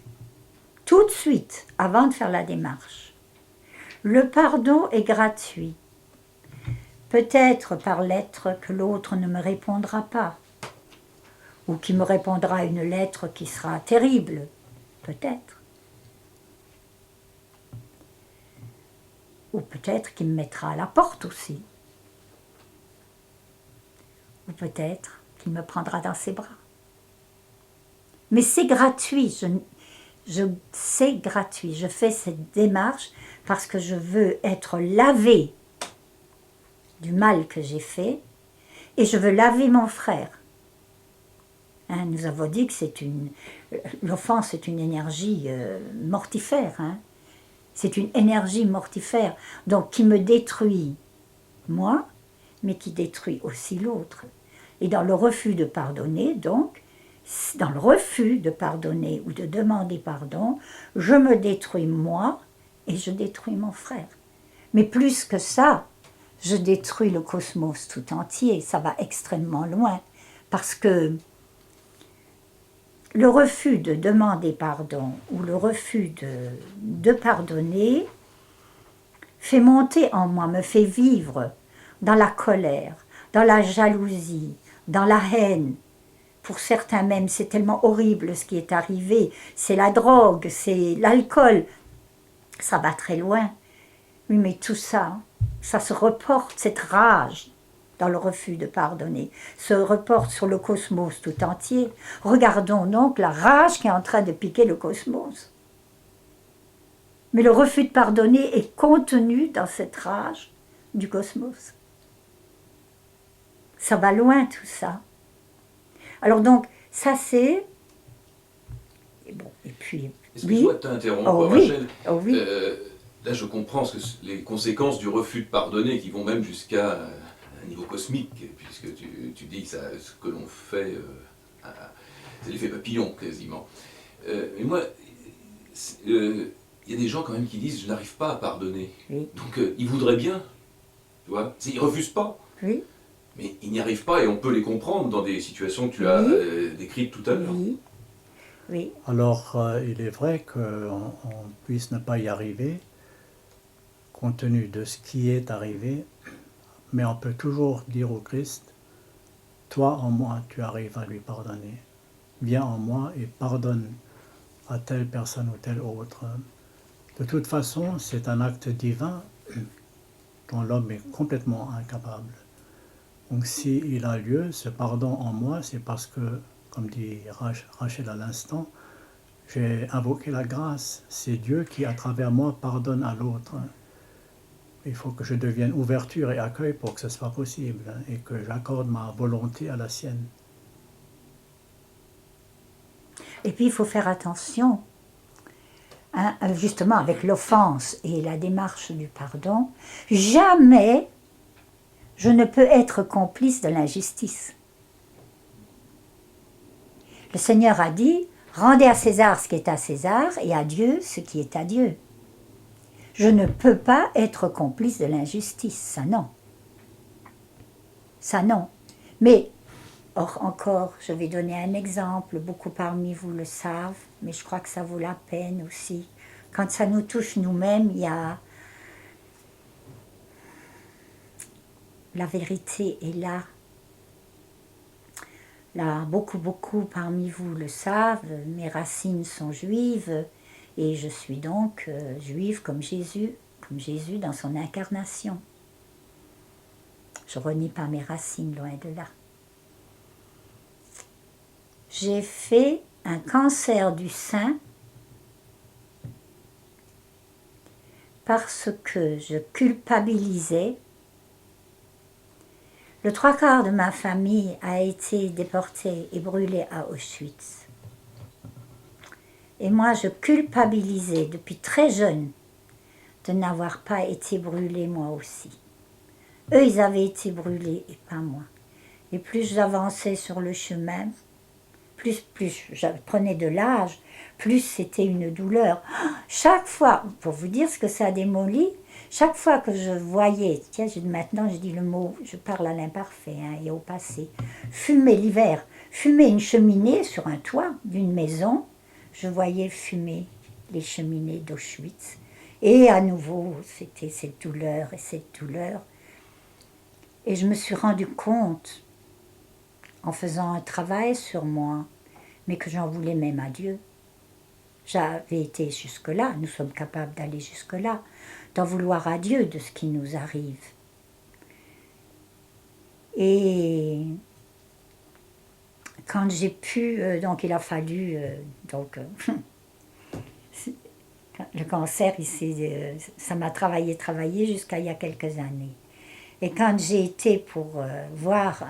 tout de suite, avant de faire la démarche, le pardon est gratuit. Peut-être par lettre que l'autre ne me répondra pas, ou qui me répondra une lettre qui sera terrible, peut-être. Ou peut-être qu'il me mettra à la porte aussi. Ou peut-être qu'il me prendra dans ses bras. Mais c'est gratuit, c'est gratuit. Je fais cette démarche parce que je veux être lavé du mal que j'ai fait et je veux laver mon frère. Nous avons dit que l'offense est une énergie mortifère. C'est une énergie mortifère, donc qui me détruit moi, mais qui détruit aussi l'autre. Et dans le refus de pardonner, donc, dans le refus de pardonner ou de demander pardon, je me détruis moi et je détruis mon frère. Mais plus que ça, je détruis le cosmos tout entier, ça va extrêmement loin, parce que le refus de demander pardon ou le refus de pardonner fait monter en moi, me fait vivre dans la colère, dans la jalousie, dans la haine. Pour certains même, c'est tellement horrible ce qui est arrivé. C'est la drogue, c'est l'alcool. Ça va très loin. Oui, mais tout ça, ça se reporte, cette rage dans le refus de pardonner, se reporte sur le cosmos tout entier. Regardons donc la rage qui est en train de piquer le cosmos. Mais le refus de pardonner est contenu dans cette rage du cosmos. Ça va loin tout ça. Alors donc, ça c'est... Et bon, et puis... Excuse-moi de t'interrompre, Oh oui. Rachel. Oh oui. Là, je comprends les conséquences du refus de pardonner qui vont même jusqu'à un niveau cosmique, puisque tu dis que ce que l'on fait, c'est l'effet papillon quasiment. Mais moi, il y a des gens quand même qui disent « je n'arrive pas à pardonner Oui. ». Donc ils voudraient bien, tu vois, ils ne refusent pas. Oui. Mais ils n'y arrivent pas et on peut les comprendre dans des situations que tu as décrites tout à l'heure. Oui. Oui. Alors, il est vrai qu'on puisse ne pas y arriver, compte tenu de ce qui est arrivé, mais on peut toujours dire au Christ, toi en moi, tu arrives à lui pardonner. Viens en moi et pardonne à telle personne ou telle autre. De toute façon, c'est un acte divin dont l'homme est complètement incapable. Donc s'il a lieu, ce pardon en moi, c'est parce que, comme dit Rachel à l'instant, j'ai invoqué la grâce. C'est Dieu qui, à travers moi, pardonne à l'autre. Il faut que je devienne ouverture et accueil pour que ce soit possible et que j'accorde ma volonté à la sienne. Et puis il faut faire attention, hein, justement avec l'offense et la démarche du pardon, jamais je ne peux être complice de l'injustice. Le Seigneur a dit, rendez à César ce qui est à César et à Dieu ce qui est à Dieu. Je ne peux pas être complice de l'injustice, ça non. Ça non. Mais, or encore, je vais donner un exemple, beaucoup parmi vous le savent, mais je crois que ça vaut la peine aussi. Quand ça nous touche nous-mêmes, il y a... La vérité est là. Là, beaucoup parmi vous le savent, mes racines sont juives, et je suis donc juive comme Jésus dans son incarnation. Je ne renie pas mes racines, loin de là. J'ai fait un cancer du sein parce que je culpabilisais. Le 3/4 de ma famille a été déporté et brûlé à Auschwitz. Et moi, je culpabilisais depuis très jeune de n'avoir pas été brûlée moi aussi. Eux, ils avaient été brûlés et pas moi. Et plus j'avançais sur le chemin, plus je prenais de l'âge, plus c'était une douleur. Chaque fois, pour vous dire ce que ça a démoli, chaque fois que je voyais, tiens, maintenant je dis le mot, je parle à l'imparfait et au passé, fumer l'hiver, fumer une cheminée sur un toit d'une maison, je voyais fumer les cheminées d'Auschwitz. Et à nouveau, c'était cette douleur et cette douleur. Et je me suis rendu compte, en faisant un travail sur moi, mais que j'en voulais même à Dieu. J'avais été jusque-là, nous sommes capables d'aller jusque-là, d'en vouloir à Dieu de ce qui nous arrive. Et quand j'ai pu, donc il a fallu, le cancer, ça m'a travaillé jusqu'à il y a quelques années. Et quand j'ai été pour voir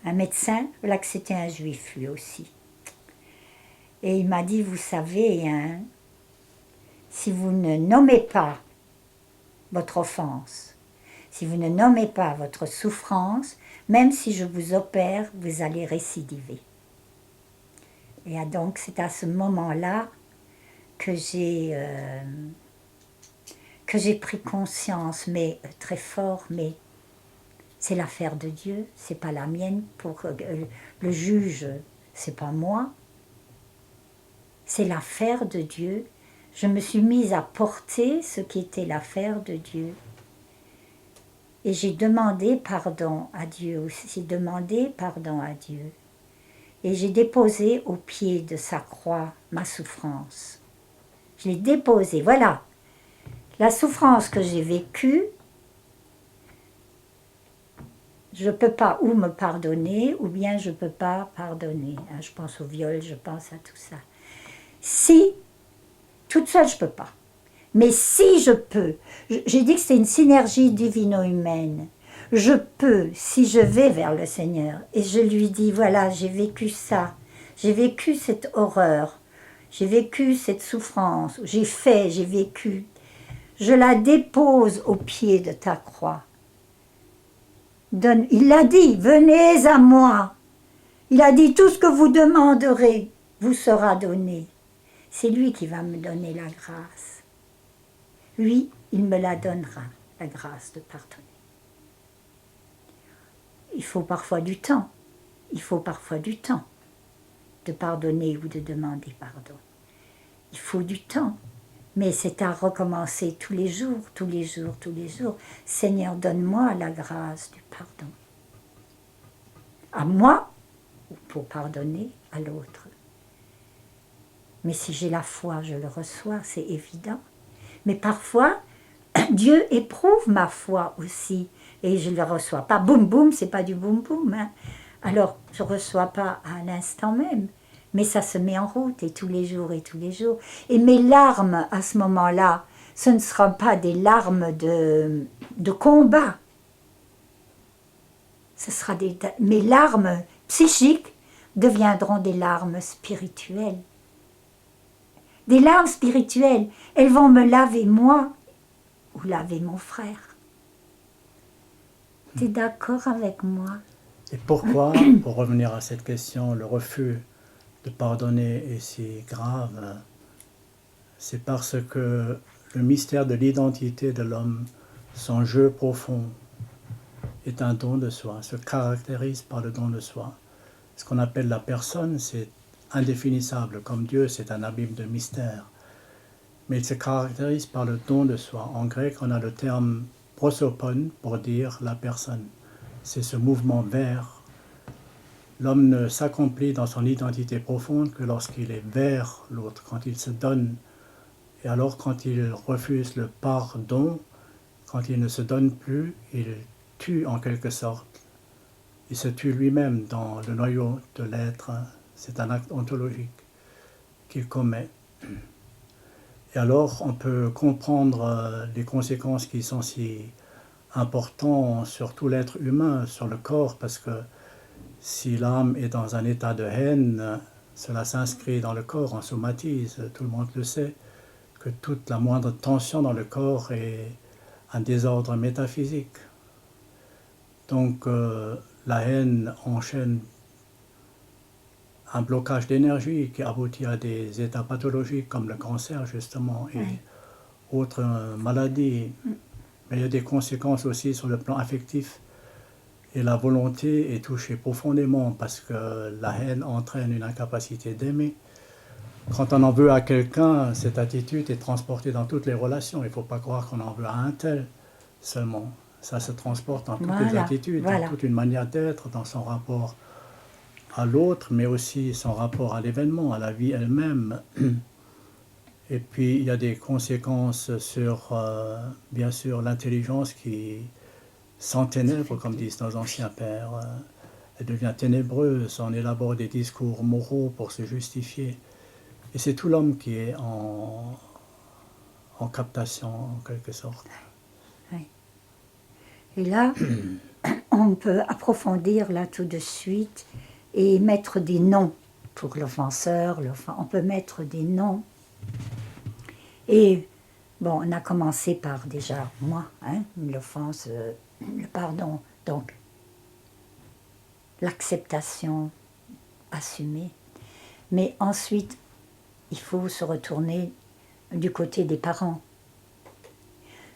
un médecin, là que c'était un juif lui aussi. Et il m'a dit, vous savez, hein, si vous ne nommez pas votre offense, si vous ne nommez pas votre souffrance, même si je vous opère, vous allez récidiver. Et donc c'est à ce moment-là que j'ai pris conscience, mais très fort, mais c'est l'affaire de Dieu, c'est pas la mienne. Pour le juge, c'est pas moi. C'est l'affaire de Dieu. je me suis mise à porter ce qui était l'affaire de Dieu. Et j'ai demandé pardon à Dieu aussi, demandé pardon à Dieu. Et j'ai déposé au pied de sa croix ma souffrance. Je l'ai déposée, voilà. La souffrance que j'ai vécue, je ne peux pas ou me pardonner, ou bien je ne peux pas pardonner. Je pense au viol, je pense à tout ça. Si, toute seule, je ne peux pas. Mais si je peux, j'ai dit que c'est une synergie divino-humaine. Je peux, si je vais vers le Seigneur, et je lui dis, voilà, j'ai vécu ça, j'ai vécu cette horreur, j'ai vécu cette souffrance, j'ai vécu, je la dépose au pied de ta croix. Il a dit, venez à moi. Il a dit, tout ce que vous demanderez vous sera donné. C'est lui qui va me donner la grâce. Lui, il me la donnera, la grâce de pardonner. Il faut parfois du temps. Il faut parfois du temps de pardonner ou de demander pardon. Il faut du temps. Mais c'est à recommencer tous les jours, tous les jours, tous les jours. Seigneur, donne-moi la grâce du pardon. À moi, ou pour pardonner à l'autre. Mais si j'ai la foi, je le reçois, c'est évident. Mais parfois, Dieu éprouve ma foi aussi, et je ne le reçois pas. Boum, boum, c'est pas du boum, boum. Hein. Alors, je ne reçois pas à l'instant même. Mais ça se met en route, et tous les jours, et tous les jours. Et mes larmes, à ce moment-là, ce ne seront pas des larmes de combat. Ce sera mes larmes psychiques deviendront des larmes spirituelles. Des larmes spirituelles, elles vont me laver moi, ou laver mon frère. Tu es d'accord avec moi? Et pourquoi, pour revenir à cette question, le refus de pardonner est si grave? C'est parce que le mystère de l'identité de l'homme, son jeu profond, est un don de soi, se caractérise par le don de soi. Ce qu'on appelle la personne, c'est indéfinissable, comme Dieu, c'est un abîme de mystère. Mais il se caractérise par le don de soi. En grec, on a le terme prosopon pour dire la personne. C'est ce mouvement vers. L'homme ne s'accomplit dans son identité profonde que lorsqu'il est vers l'autre, quand il se donne. Et alors, quand il refuse le pardon, quand il ne se donne plus, il tue en quelque sorte. Il se tue lui-même dans le noyau de l'être. C'est un acte ontologique qu'il commet. Et alors, on peut comprendre les conséquences qui sont si importantes sur tout l'être humain, sur le corps, parce que si l'âme est dans un état de haine, cela s'inscrit dans le corps, on somatise, tout le monde le sait, que toute la moindre tension dans le corps est un désordre métaphysique. Donc la haine enchaîne un blocage d'énergie qui aboutit à des états pathologiques comme le cancer justement et autres maladies. Mais il y a des conséquences aussi sur le plan affectif. Et la volonté est touchée profondément parce que la haine entraîne une incapacité d'aimer. Quand on en veut à quelqu'un, cette attitude est transportée dans toutes les relations. Il ne faut pas croire qu'on en veut à un tel seulement. Ça se transporte dans toutes les attitudes, dans toute une manière d'être, dans son rapport à l'autre, mais aussi son rapport à l'événement, à la vie elle-même. Et puis il y a des conséquences sur, bien sûr, l'intelligence qui s'enténèbre, comme disent nos anciens pères. Elle devient ténébreuse, on élabore des discours moraux pour se justifier. Et c'est tout l'homme qui est en captation, en quelque sorte. Oui. Et là, on peut approfondir là tout de suite et mettre des noms pour l'offenseur. On peut mettre des noms. Et bon, on a commencé par déjà moi, hein, l'offense, le pardon. Donc, l'acceptation assumée. Mais ensuite, il faut se retourner du côté des parents.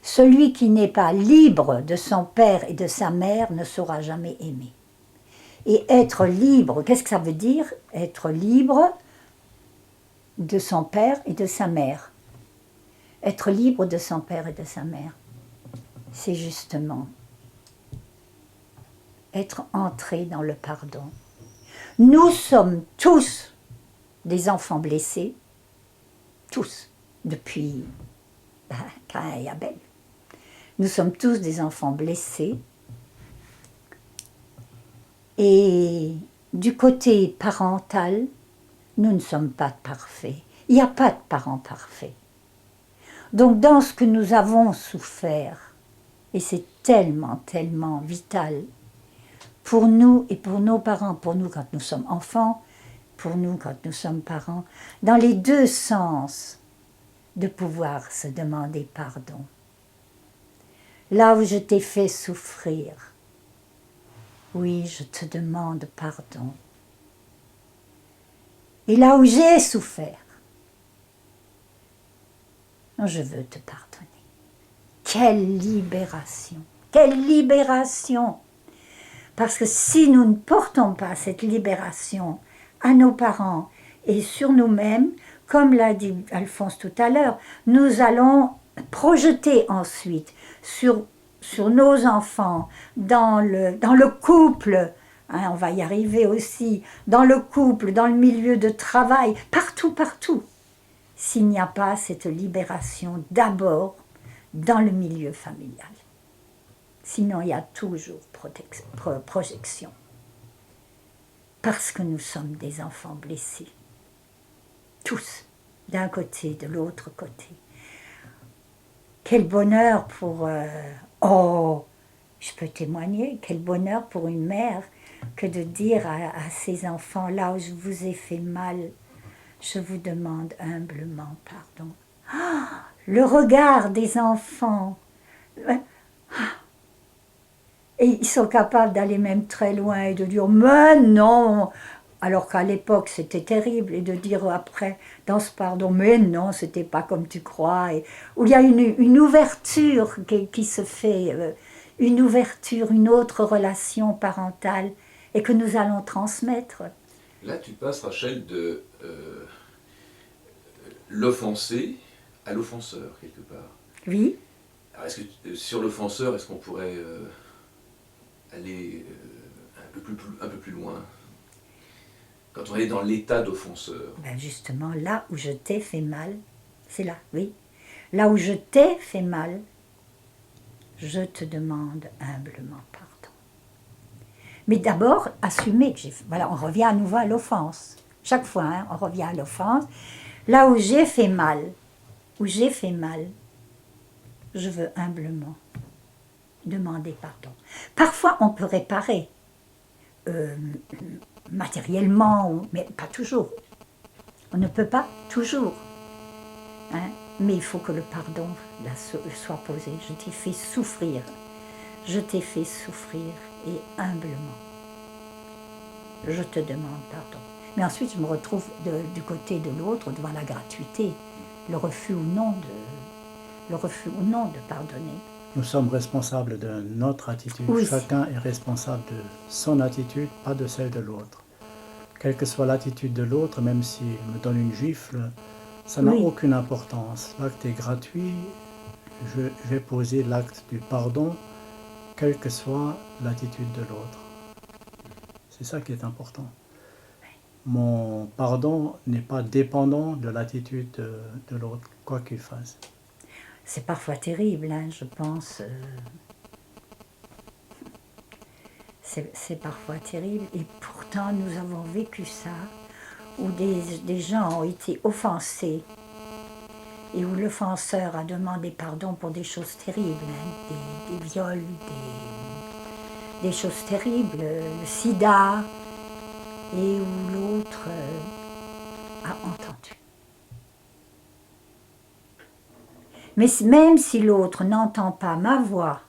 Celui qui n'est pas libre de son père et de sa mère ne saura jamais aimer. Et être libre, qu'est-ce que ça veut dire? Être libre de son père et de sa mère. Être libre de son père et de sa mère, c'est justement être entré dans le pardon. Nous sommes tous des enfants blessés, tous, depuis Caïn et Abel. Nous sommes tous des enfants blessés. Et du côté parental, nous ne sommes pas parfaits. Il n'y a pas de parents parfaits. Donc dans ce que nous avons souffert, et c'est tellement, tellement vital, pour nous et pour nos parents, pour nous quand nous sommes enfants, pour nous quand nous sommes parents, dans les deux sens, de pouvoir se demander pardon. Là où je t'ai fait souffrir, oui, je te demande pardon. Et là où j'ai souffert, je veux te pardonner. Quelle libération! Quelle libération! Parce que si nous ne portons pas cette libération à nos parents et sur nous-mêmes, comme l'a dit Alphonse tout à l'heure, nous allons projeter ensuite sur nos enfants, dans le couple, hein, on va y arriver aussi, dans le couple, dans le milieu de travail, partout, partout, s'il n'y a pas cette libération d'abord dans le milieu familial. Sinon, il y a toujours projection. Parce que nous sommes des enfants blessés. Tous, d'un côté, de l'autre côté. Quel bonheur pour... je peux témoigner, quel bonheur pour une mère que de dire à ses enfants, là où je vous ai fait mal, je vous demande humblement pardon. Ah, le regard des enfants. Et ils sont capables d'aller même très loin et de dire « mais non !» Alors qu'à l'époque, c'était terrible. Et de dire après, dans ce pardon, « mais non, c'était pas comme tu crois ». Où il y a une ouverture qui se fait, une ouverture, une autre relation parentale, et que nous allons transmettre. Là, tu passes, Rachel, de l'offensé à l'offenseur, quelque part. Oui. Alors, sur l'offenseur, est-ce qu'on pourrait aller un peu plus loin? Quand on est dans l'état d'offenseur. Ben justement, là où je t'ai fait mal, c'est là, oui. Là où je t'ai fait mal, je te demande humblement pardon. Mais d'abord, assumer que j'ai fait... Voilà, on revient à nouveau à l'offense. Chaque fois, hein, on revient à l'offense. Là où j'ai fait mal, je veux humblement demander pardon. Parfois, on peut réparer matériellement, mais pas toujours. On ne peut pas toujours. Hein? Mais il faut que le pardon soit posé. Je t'ai fait souffrir. Je t'ai fait souffrir et humblement, je te demande pardon. Mais ensuite, je me retrouve du côté de l'autre devant la gratuité, le refus ou non de pardonner. Nous sommes responsables de notre attitude. Oui. Chacun est responsable de son attitude, pas de celle de l'autre. Quelle que soit l'attitude de l'autre, même s'il me donne une gifle, ça n'a aucune importance. L'acte est gratuit, je vais poser l'acte du pardon, quelle que soit l'attitude de l'autre. C'est ça qui est important. Mon pardon n'est pas dépendant de l'attitude de l'autre, quoi qu'il fasse. C'est parfois terrible, hein, je pense. C'est parfois terrible. Et pourtant, nous avons vécu ça, où des gens ont été offensés, et où l'offenseur a demandé pardon pour des choses terribles, hein, des viols, des choses terribles, le sida, et où l'autre a entendu. Mais même si l'autre n'entend pas ma voix,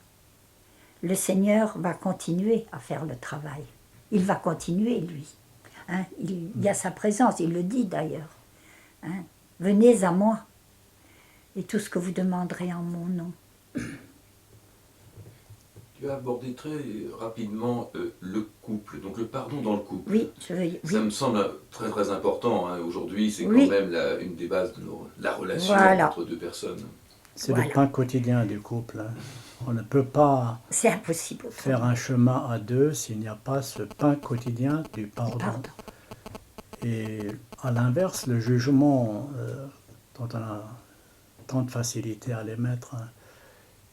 le Seigneur va continuer à faire le travail. Il va continuer, lui. Hein, il y a sa présence, il le dit d'ailleurs. Hein, venez à moi, et tout ce que vous demanderez en mon nom. Tu as abordé très rapidement le couple, donc le pardon dans le couple. Oui, Ça me semble très très important. Hein. Aujourd'hui, c'est quand même une des bases de la relation entre deux personnes. C'est Voilà. le pain quotidien du couple. Hein. On ne peut pas C'est impossible autrement. faire un chemin à deux s'il n'y a pas ce pain quotidien du pardon. Pardon. Et à l'inverse, le jugement, dont on a tant de facilité à l'émettre, hein,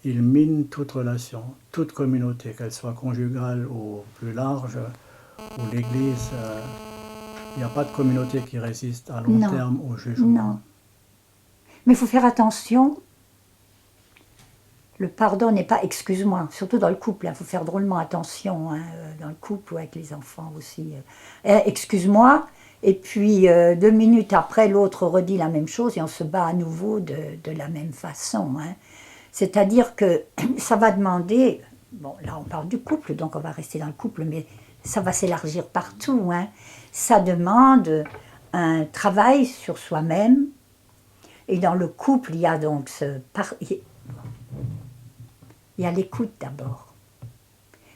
il mine toute relation, toute communauté, qu'elle soit conjugale ou plus large, ou l'Église. Il n'y a pas de communauté qui résiste à long Non. terme au jugement. Non. Mais il faut faire attention. Le pardon n'est pas excuse-moi, surtout dans le couple. Il faut faire drôlement attention, hein, dans le couple ou avec les enfants aussi. Excuse-moi, et puis 2 minutes après, l'autre redit la même chose et on se bat à nouveau de la même façon. Hein. C'est-à-dire que ça va demander, bon là on parle du couple, donc on va rester dans le couple, mais ça va s'élargir partout. Hein. Ça demande un travail sur soi-même. Et dans le couple, il y a donc il y a l'écoute d'abord.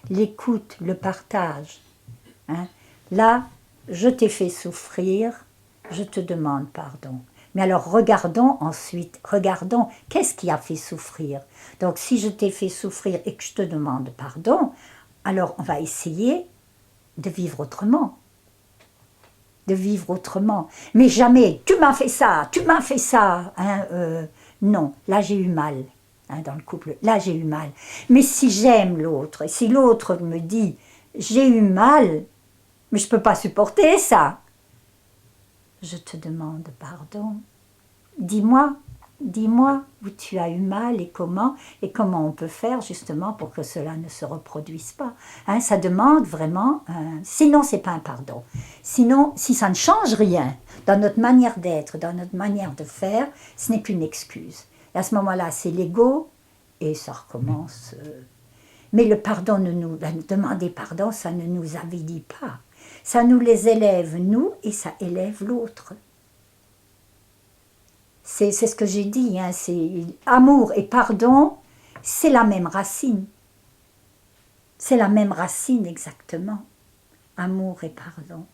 L'écoute, le partage. Hein. Là, je t'ai fait souffrir, je te demande pardon. Mais alors regardons ensuite, regardons qu'est-ce qui a fait souffrir. Donc si je t'ai fait souffrir et que je te demande pardon, alors on va essayer de vivre autrement. De vivre autrement. Mais jamais, tu m'as fait ça, tu m'as fait ça. Hein, non, là j'ai eu mal. Hein, dans le couple, là j'ai eu mal. Mais si j'aime l'autre, et si l'autre me dit j'ai eu mal, mais je ne peux pas supporter ça, je te demande pardon. Dis-moi où tu as eu mal et comment on peut faire justement pour que cela ne se reproduise pas. Hein, ça demande vraiment, sinon c'est pas un pardon. Sinon, si ça ne change rien dans notre manière d'être, dans notre manière de faire, ce n'est qu'une excuse. Et à ce moment-là, c'est l'ego et ça recommence. Mais le pardon, demander pardon, ça ne nous avilit pas. Ça nous les élève, nous, et ça élève l'autre. C'est ce que j'ai dit, hein, c'est amour et pardon, c'est la même racine. C'est la même racine exactement. Amour et pardon.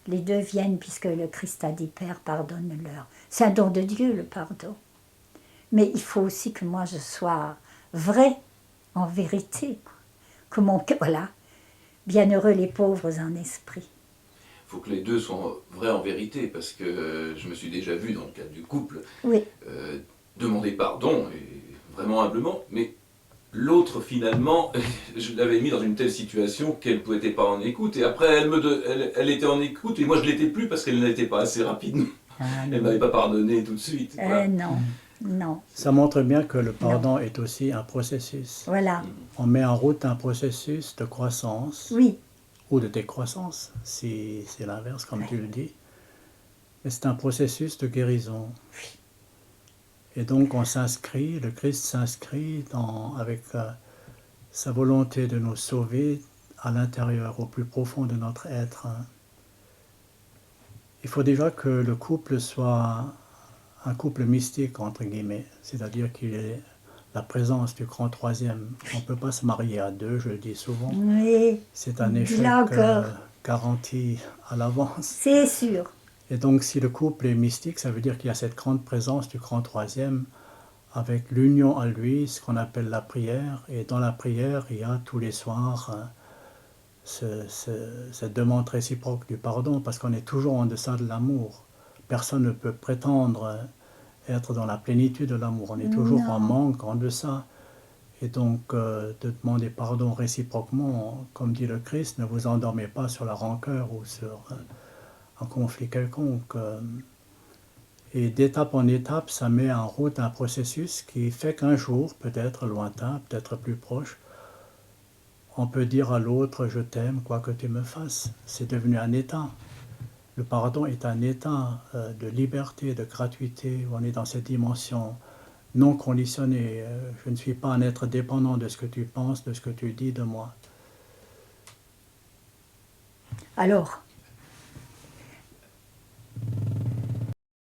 Les deux viennent puisque le Christ a dit Père, pardonne-leur. C'est un don de Dieu, le pardon. Mais il faut aussi que moi je sois vrai, en vérité. Que voilà, bienheureux les pauvres en esprit. Il faut que les deux soient vrais en vérité, parce que je me suis déjà vu dans le cadre du couple Oui. demander pardon, et vraiment humblement, mais l'autre finalement, je l'avais mis dans une telle situation qu'elle ne pouvait pas en écoute, et après elle était en écoute, et moi je ne l'étais plus parce qu'elle n'était pas assez rapide. Elle ne m'avait pas pardonné tout de suite. Voilà. Non. Ça montre bien que le pardon est aussi un processus. Voilà. On met en route un processus de croissance. Oui. Ou de décroissance, si c'est l'inverse, comme tu le dis. Mais c'est un processus de guérison. Et donc on s'inscrit, le Christ s'inscrit avec sa volonté de nous sauver à l'intérieur, au plus profond de notre être. Il faut déjà que le couple soit un couple mystique, entre guillemets, c'est-à-dire qu'il y ait la présence du grand troisième. On ne peut pas se marier à deux, je le dis souvent. Oui. C'est un échec garanti à l'avance. C'est sûr. Et donc si le couple est mystique, ça veut dire qu'il y a cette grande présence du grand troisième avec l'union à lui, ce qu'on appelle la prière. Et dans la prière, il y a tous les soirs cette demande réciproque du pardon, parce qu'on est toujours en deçà de l'amour. Personne ne peut prétendre être dans la plénitude de l'amour. On est toujours en manque, en deçà. Et donc, de demander pardon réciproquement, comme dit le Christ, ne vous endormez pas sur la rancœur ou sur un conflit quelconque. Et d'étape en étape, ça met en route un processus qui fait qu'un jour, peut-être lointain, peut-être plus proche, on peut dire à l'autre « je t'aime, quoi que tu me fasses ». C'est devenu un état. Le pardon est un état de liberté, de gratuité, où on est dans cette dimension non conditionnée. Je ne suis pas un être dépendant de ce que tu penses, de ce que tu dis de moi. Alors,